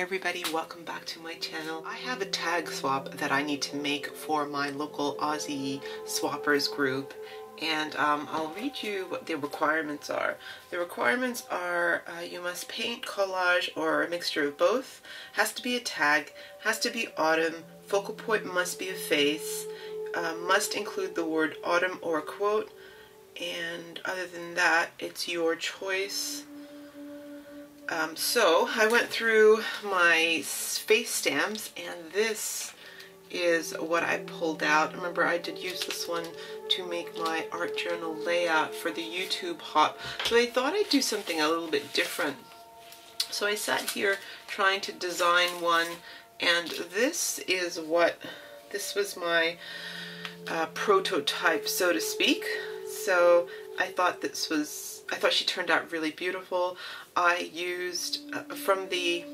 everybody, welcome back to my channel. I have a tag swap that I need to make for my local Aussie swappers group, and I'll read you what the requirements are. The requirements are you must paint, collage, or a mixture of both, has to be a tag, has to be autumn, focal point must be a face, must include the word autumn or a quote, and other than that it's your choice. So I went through my face stamps, and this is what I pulled out. Remember, I did use this one to make my art journal layout for the YouTube hop, so I thought I'd do something a little bit different. So I sat here trying to design one, and this was my prototype, so to speak. So I thought she turned out really beautiful. I used from the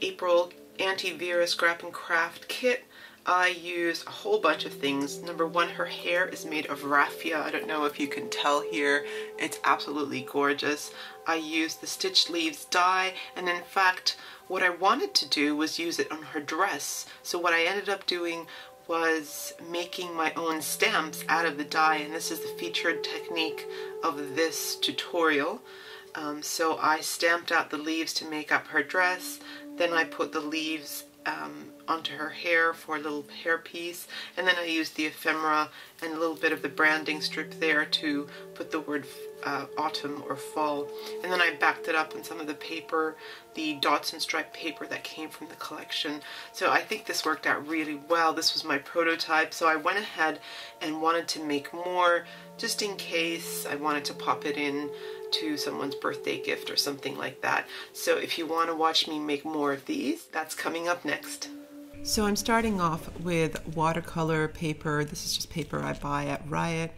April Aunty Vera Scrap and Craft kit, I used a whole bunch of things. Number one, her hair is made of raffia. I don't know if you can tell here. It's absolutely gorgeous. I used the Stitched Leaves dye, and in fact, what I wanted to do was use it on her dress. So what I ended up doing was making my own stamps out of the dye, and this is the featured technique of this tutorial. So I stamped out the leaves to make up her dress, then I put the leaves onto her hair for a little hairpiece, and then I used the ephemera and a little bit of the branding strip there to put the word autumn or fall. And then I backed it up in some of the paper, the dots and stripe paper that came from the collection. So I think this worked out really well. This was my prototype, so I went ahead and wanted to make more just in case I wanted to pop it in to someone's birthday gift or something like that. So if you want to watch me make more of these, that's coming up next. So I'm starting off with watercolor paper. This is just paper I buy at Riot,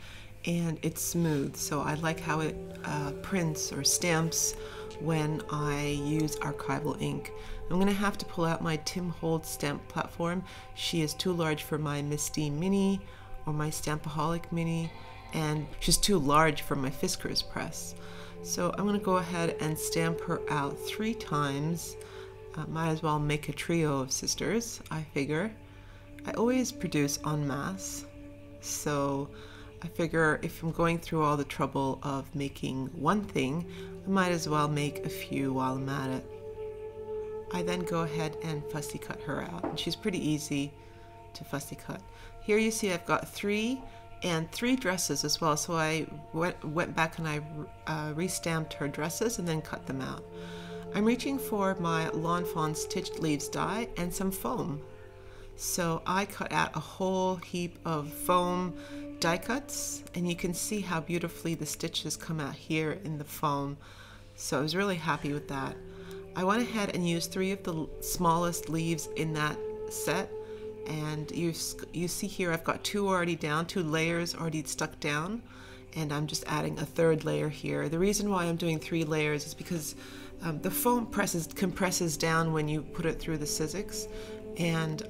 and it's smooth, so I like how it prints or stamps when I use archival ink. I'm going to have to pull out my Tim Holtz stamp platform. She is too large for my Misty Mini or my Stampaholic Mini, and she's too large for my Fiskars press. So I'm going to go ahead and stamp her out 3 times. Might as well make a trio of sisters, I figure. I always produce en masse, so I figure if I'm going through all the trouble of making one thing, I might as well make a few while I'm at it. I then go ahead and fussy cut her out, and she's pretty easy to fussy cut. Here you see I've got 3 dresses as well, so I went back and I restamped her dresses and then cut them out. I'm reaching for my Lawn Fawn Stitched Leaves die and some foam. So I cut out a whole heap of foam die cuts, and you can see how beautifully the stitches come out here in the foam. So I was really happy with that. I went ahead and used 3 of the smallest leaves in that set, and you see here I've got 2 already down, 2 layers already stuck down, and I'm just adding a 3rd layer here. The reason why I'm doing 3 layers is because the foam compresses down when you put it through the Sizzix, and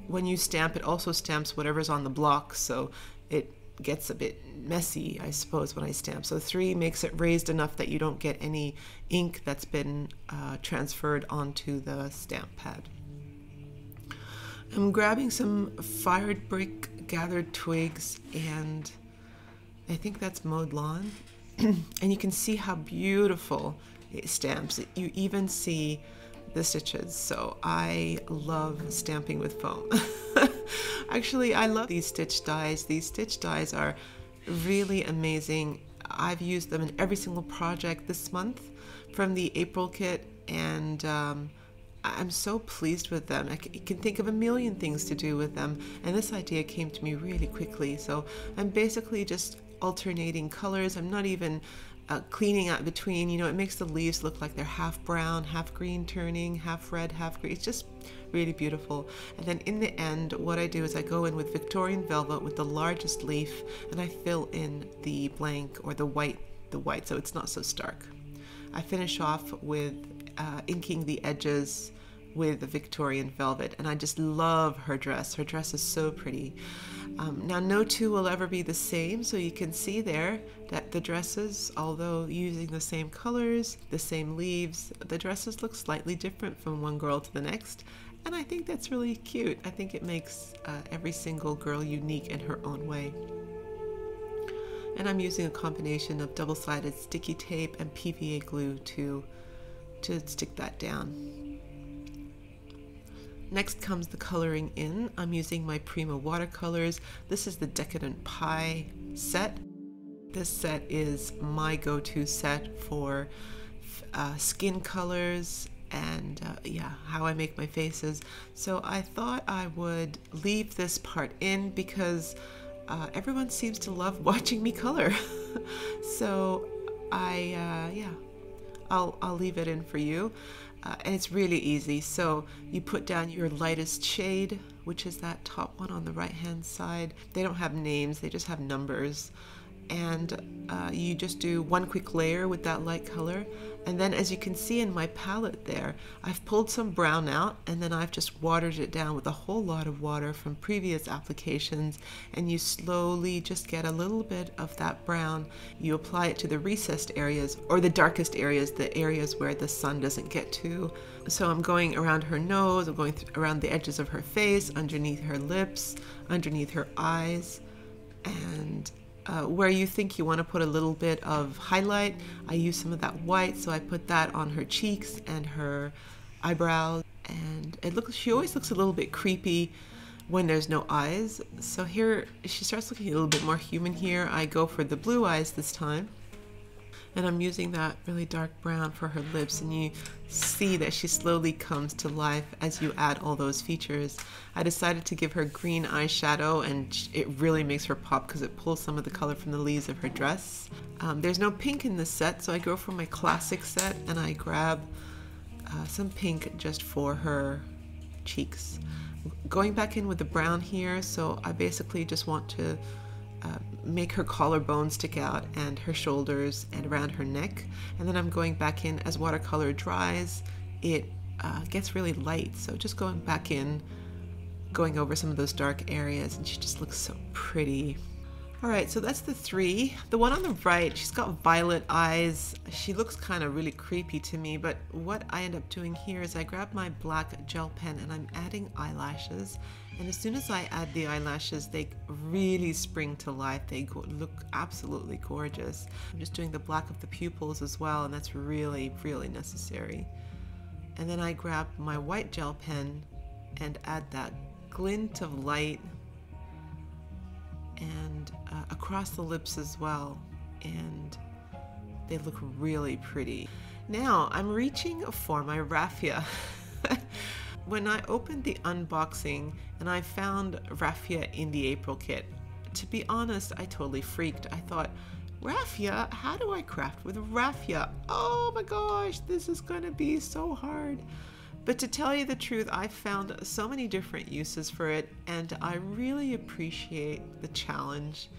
when you stamp, it also stamps whatever's on the block, so it gets a bit messy, I suppose, when I stamp. So 3 makes it raised enough that you don't get any ink that's been transferred onto the stamp pad. I'm grabbing some fired brick gathered twigs, and I think that's mowed lawn. And you can see how beautiful it stamps. You even see the stitches, so I love stamping with foam. Actually, I love these stitch dies. These stitch dies are really amazing. I've used them in every single project this month from the April kit, and I'm so pleased with them. I can think of a million things to do with them, and this idea came to me really quickly. So I'm basically just alternating colors. I'm not even cleaning out between, you know, it makes the leaves look like they're half brown, half green turning, half red, half green. It's just really beautiful. And then in the end, what I do is I go in with Victorian velvet with the largest leaf, and I fill in the blank or the white, so it's not so stark. I finish off with inking the edges with the Victorian velvet, and I just love her dress. Her dress is so pretty. Now no two will ever be the same, so you can see there that the dresses, although using the same colors, the same leaves, the dresses look slightly different from one girl to the next, and I think that's really cute. I think it makes every single girl unique in her own way. And I'm using a combination of double-sided sticky tape and PVA glue to stick that down. Next comes the coloring in. I'm using my Prima watercolors. This is the Decadent Pie set. This set is my go-to set for skin colors and yeah, how I make my faces. So I thought I would leave this part in because everyone seems to love watching me color. So yeah, I'll leave it in for you. And it's really easy. So you put down your lightest shade, which is that top one on the right hand side. They don't have names, they just have numbers. And you just do one quick layer with that light color. And then as you can see in my palette there, I've pulled some brown out and then I've just watered it down with a whole lot of water from previous applications, and you slowly just get a little bit of that brown. You apply it to the recessed areas or the darkest areas, the areas where the sun doesn't get to. So I'm going around her nose, I'm going around the edges of her face, underneath her lips, underneath her eyes, and where you think you want to put a little bit of highlight, I use some of that white, so I put that on her cheeks and her eyebrows, and she always looks a little bit creepy when there's no eyes. So here she starts looking a little bit more human here. I go for the blue eyes this time, and I'm using that really dark brown for her lips, and you see that she slowly comes to life as you add all those features. I decided to give her green eyeshadow, and it really makes her pop because it pulls some of the color from the leaves of her dress. There's no pink in this set, so I go for my classic set and I grab some pink just for her cheeks. Going back in with the brown here, so I basically just want to make her collarbone stick out and her shoulders and around her neck, and then I'm going back in as watercolor dries. It gets really light, so just going back in, going over some of those dark areas, and she just looks so pretty. Alright, so that's the three. The one on the right, she's got violet eyes. She looks kind of really creepy to me, but what I end up doing here is I grab my black gel pen and I'm adding eyelashes. And as soon as I add the eyelashes, they really spring to life. They look absolutely gorgeous. I'm just doing the black of the pupils as well, and that's really, really necessary. And then I grab my white gel pen and add that glint of light and across the lips as well, and they look really pretty. Now I'm reaching for my raffia. When I opened the unboxing and I found raffia in the April kit, to be honest, I totally freaked. I thought, raffia? How do I craft with raffia? Oh my gosh, this is gonna be so hard. But to tell you the truth, I found so many different uses for it, and I really appreciate the challenge.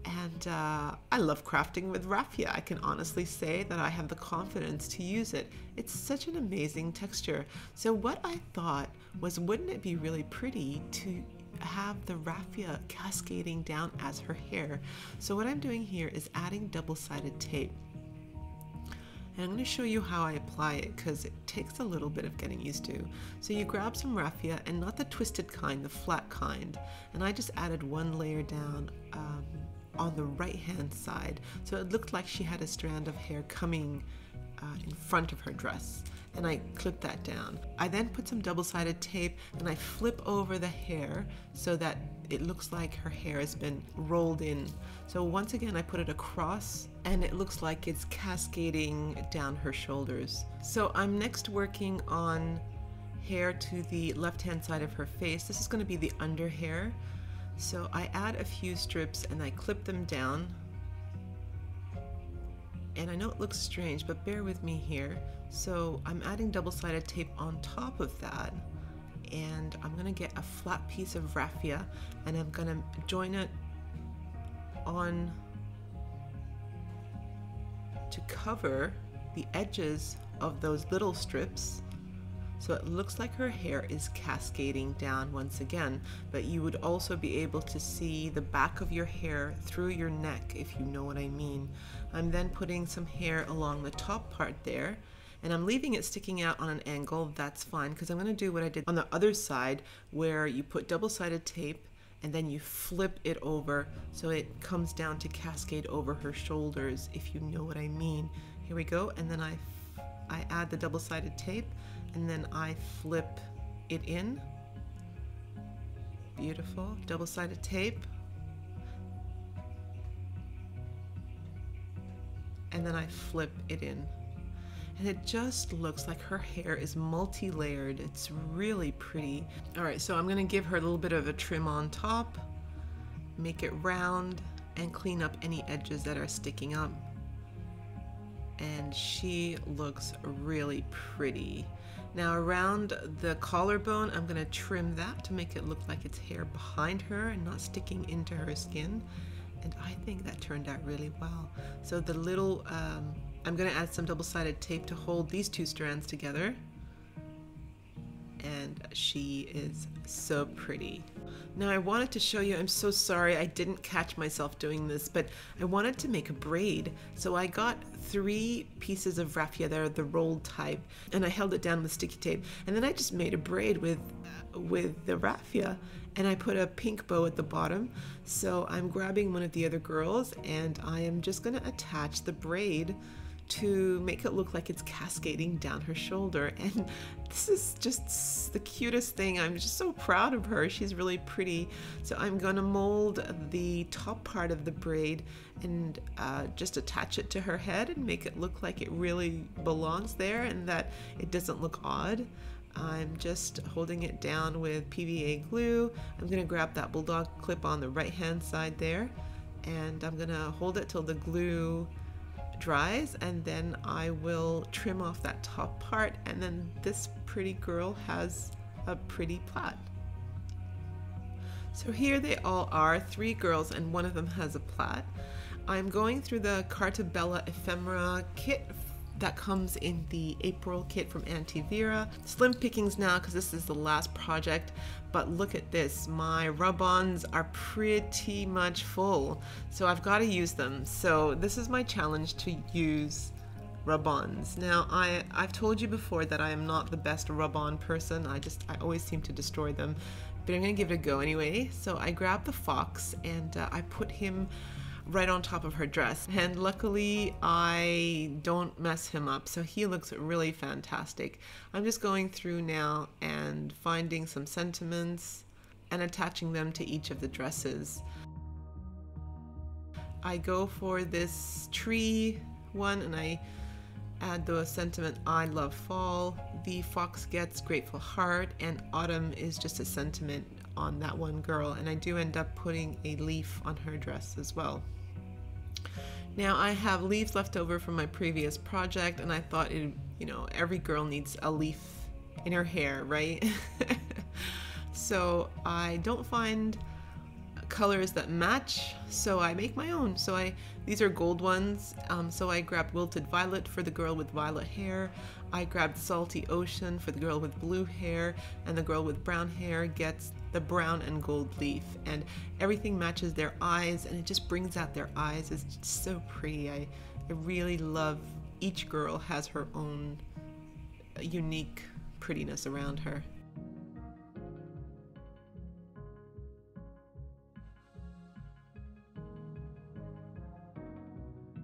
And I love crafting with raffia. I can honestly say that I have the confidence to use it. It's such an amazing texture. So what I thought was, wouldn't it be really pretty to have the raffia cascading down as her hair? So what I'm doing here is adding double-sided tape. And I'm going to show you how I apply it because it takes a little bit of getting used to. So you grab some raffia, and not the twisted kind, the flat kind. And I just added one layer down on the right hand side. So it looked like she had a strand of hair coming in front of her dress. And I clipped that down. I then put some double-sided tape and I flip over the hair so that it looks like her hair has been rolled in. So once again, I put it across and it looks like it's cascading down her shoulders. So I'm next working on hair to the left-hand side of her face. This is going to be the under hair. So I add a few strips and I clip them down. And I know it looks strange, but bear with me here. So I'm adding double-sided tape on top of that, and I'm gonna get a flat piece of raffia and I'm gonna join it on to cover the edges of those little strips So it looks like her hair is cascading down once again, but you would also be able to see the back of your hair through your neck, if you know what I mean. I'm then putting some hair along the top part there, and I'm leaving it sticking out on an angle. That's fine, because I'm going to do what I did on the other side, where you put double-sided tape and then you flip it over so it comes down to cascade over her shoulders, if you know what I mean. Here we go, and then I add the double-sided tape, and then I flip it in. Beautiful. Double-sided tape. And then I flip it in. And it just looks like her hair is multi-layered. It's really pretty. All right, so I'm gonna give her a little bit of a trim on top, make it round, and clean up any edges that are sticking up. And she looks really pretty. Now around the collarbone, I'm gonna trim that to make it look like it's hair behind her and not sticking into her skin. And I think that turned out really well. So the little, I'm gonna add some double-sided tape to hold these two strands together. And she is so pretty. Now I wanted to show you, I'm so sorry I didn't catch myself doing this, but I wanted to make a braid. So I got 3 pieces of raffia that are the rolled type, and I held it down with sticky tape. And then I just made a braid with the raffia, and I put a pink bow at the bottom. So I'm grabbing one of the other girls, and I am just gonna attach the braid to make it look like it's cascading down her shoulder. And this is just the cutest thing. I'm just so proud of her. She's really pretty. So I'm gonna mold the top part of the braid and just attach it to her head and make it look like it really belongs there and that it doesn't look odd. I'm just holding it down with PVA glue. I'm gonna grab that bulldog clip on the right hand side there, and I'm gonna hold it till the glue dries, and then I will trim off that top part, and then this pretty girl has a pretty plait. So here they all are, 3 girls, and one of them has a plait. I'm going through the Carta Bella Ephemera kit that comes in the April kit from Aunty Vera. Slim pickings now because this is the last project, but look at this. My rub-ons are pretty much full, so I've got to use them. So this is my challenge, to use rub-ons. Now I've told you before that I am not the best rub-on person. I always seem to destroy them, but I'm gonna give it a go anyway. So I grabbed the fox and I put him right on top of her dress, and luckily I don't mess him up, so he looks really fantastic. I'm just going through now and finding some sentiments and attaching them to each of the dresses. I go for this tree one and I add the sentiment, I love fall. The fox gets grateful heart, and autumn is just a sentiment on that one girl, and I do end up putting a leaf on her dress as well. Now I have leaves left over from my previous project, and I thought every girl needs a leaf in her hair, right? So I don't find colors that match, so I make my own. So these are gold ones, so I grabbed Wilted Violet for the girl with violet hair. I grabbed Salty Ocean for the girl with blue hair, and the girl with brown hair gets the brown and gold leaf, and everything matches their eyes, and it just brings out their eyes. It's just so pretty. I really love, each girl has her own unique prettiness around her.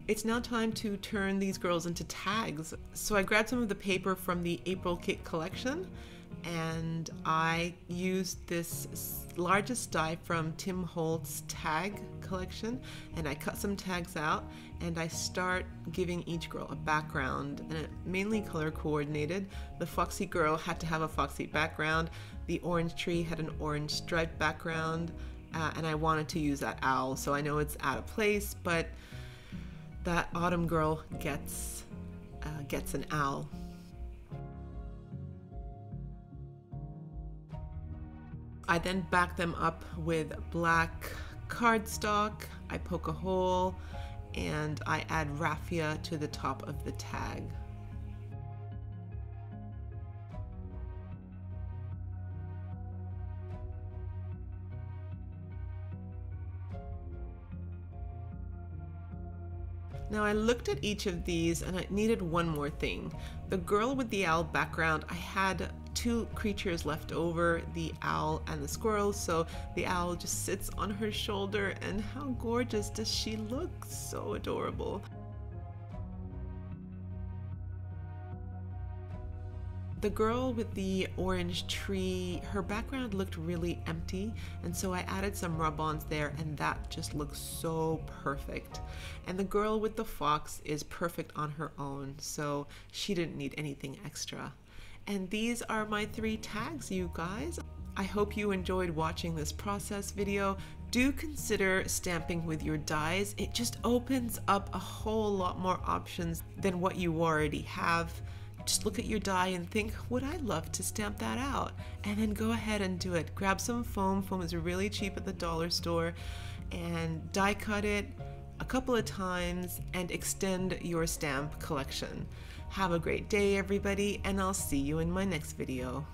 It's now time to turn these girls into tags. So I grabbed some of the paper from the April kit collection, and I used this largest die from Tim Holt's tag collection, and I cut some tags out, and I start giving each girl a background, and it mainly color coordinated. The foxy girl had to have a foxy background, the orange tree had an orange striped background, and I wanted to use that owl, so I know it's out of place, but that autumn girl gets an owl. I then back them up with black cardstock, I poke a hole, and I add raffia to the top of the tag. Now I looked at each of these and I needed one more thing. The girl with the owl background, I had two creatures left over, the owl and the squirrel, so the owl just sits on her shoulder, and how gorgeous does she look? So adorable. The girl with the orange tree, her background looked really empty, and so I added some rub-ons there, and that just looks so perfect. And the girl with the fox is perfect on her own, so she didn't need anything extra. And these are my 3 tags, you guys. I hope you enjoyed watching this process video. Do consider stamping with your dies. It just opens up a whole lot more options than what you already have. Just look at your die and think, would I love to stamp that out? And then go ahead and do it. Grab some foam. Foam is really cheap at the dollar store, and die cut it a couple of times and extend your stamp collection. Have a great day, everybody, and I'll see you in my next video.